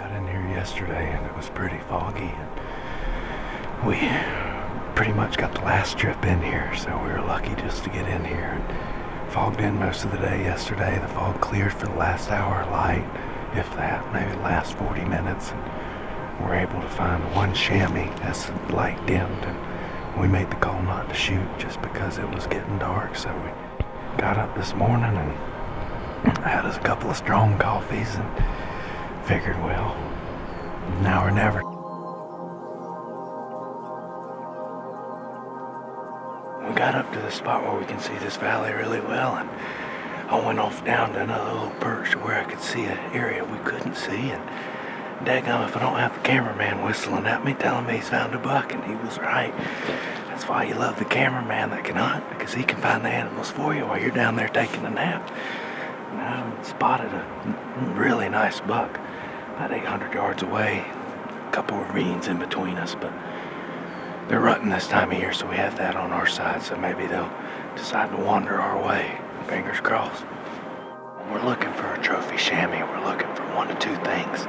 Got in here yesterday and it was pretty foggy, and we pretty much got the last trip in here, so we were lucky just to get in here. And fogged in most of the day yesterday. The fog cleared for the last hour of light, if that, maybe the last 40 minutes. And we're able to find one chamois as the light dimmed, and we made the call not to shoot just because it was getting dark. So we got up this morning and had us a couple of strong coffees and figured, well, now or never. We got up to the spot where we can see this valley really well, and I went off down to another little perch where I could see an area we couldn't see, and daggum if I don't have the cameraman whistling at me telling me he's found a buck, and he was right. That's why you love the cameraman that can hunt, because he can find the animals for you while you're down there taking a nap. And I spotted a really nice buck about 800 yards away, a couple of ravines in between us, but they're rutting this time of year, so we have that on our side, so maybe they'll decide to wander our way. Fingers crossed. When we're looking for a trophy chamois, we're looking for one of two things.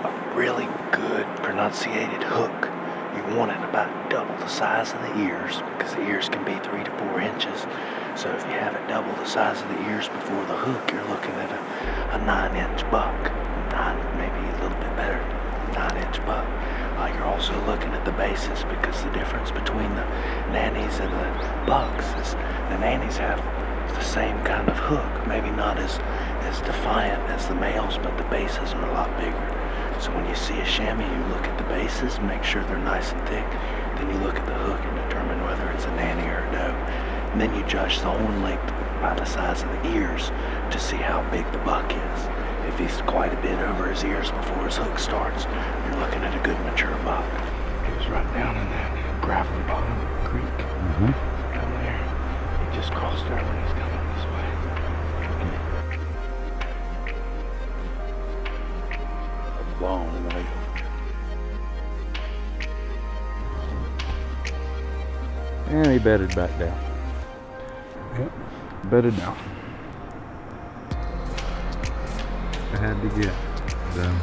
A really good pronunciated hook. You want it about double the size of the ears, because the ears can be 3 to 4 inches. So if you have it double the size of the ears before the hook, you're looking at a 9-inch buck. Maybe a little bit better, 9-inch buck. You're also looking at the bases, because the difference between the nannies and the bucks is the nannies have the same kind of hook, maybe not as defiant as the males, but the bases are a lot bigger. So when you see a chamois, you look at the bases, make sure they're nice and thick, then you look at the hook and determine whether it's a nanny or a doe. And then you judge the horn length by the size of the ears to see how big the buck is. If he's quite a bit over his ears before his hook starts, you're looking at a good mature buck. He was right down in that gravelly bottom creek. Down there. He just crossed over and he's coming this way. A long way. And he bedded back down. Yep. Bedded down. I had to get them.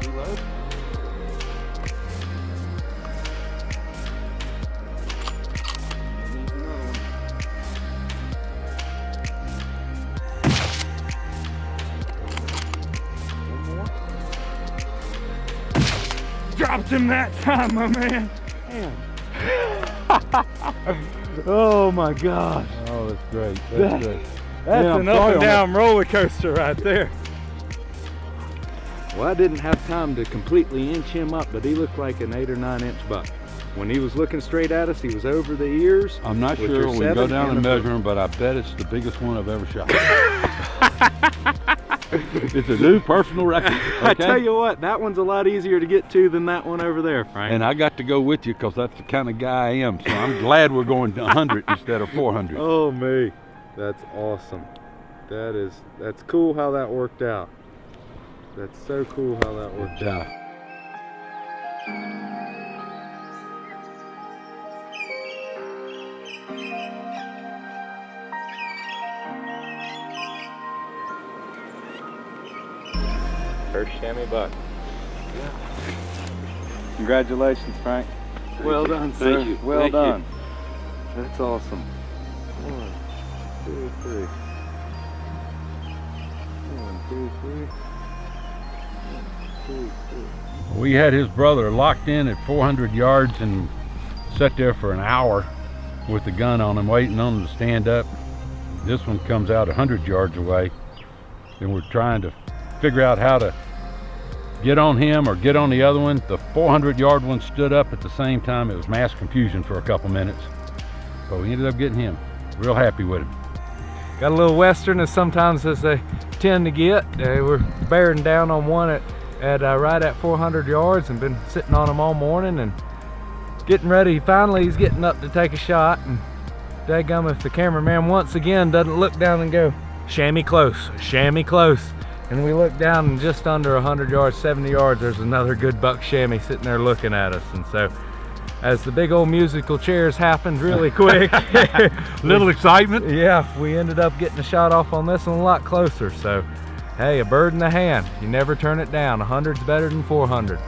Reload. Dropped him that time, my man. Oh my gosh. Oh, that's great. That's great. That's Yeah, an up and down roller coaster right there. Well, I didn't have time to completely inch him up, but he looked like an 8 or 9 inch buck. When he was looking straight at us, he was over the ears. I'm not sure we can go down and measure him, but I bet it's the biggest one I've ever shot. It's a new personal record. Okay? I tell you what, that one's a lot easier to get to than that one over there, Frank. And I got to go with you because that's the kind of guy I am. So I'm glad we're going to 100 instead of 400. Oh me, that's awesome. That's cool how that worked out. That's so cool how that worked out. First chamois buck. Yeah. Congratulations, Frank. Well done, sir. Thank you. Well Thank done. You. That's awesome. 1, 2, 3. 1, 2, 3. 1, 2, 3. We had his brother locked in at 400 yards and sat there for an hour with the gun on him, waiting on him to stand up. This one comes out 100 yards away. Then we're trying to figure out how to get on him or get on the other one. The 400-yard one stood up at the same time. It was mass confusion for a couple minutes, but we ended up getting him. Real happy with him. Got a little western as sometimes as they tend to get. They were bearing down on one at right at 400 yards and been sitting on him all morning and getting ready. Finally, he's getting up to take a shot, and dadgum if the cameraman once again doesn't look down and go, chamois close, chamois close. And we look down and just under 100 yards, 70 yards, there's another good buck chamois sitting there looking at us. And so as the big old musical chairs happened really quick, Little excitement. yeah, we ended up getting a shot off on this one a lot closer. So hey, a bird in the hand, you never turn it down. 100's better than 400.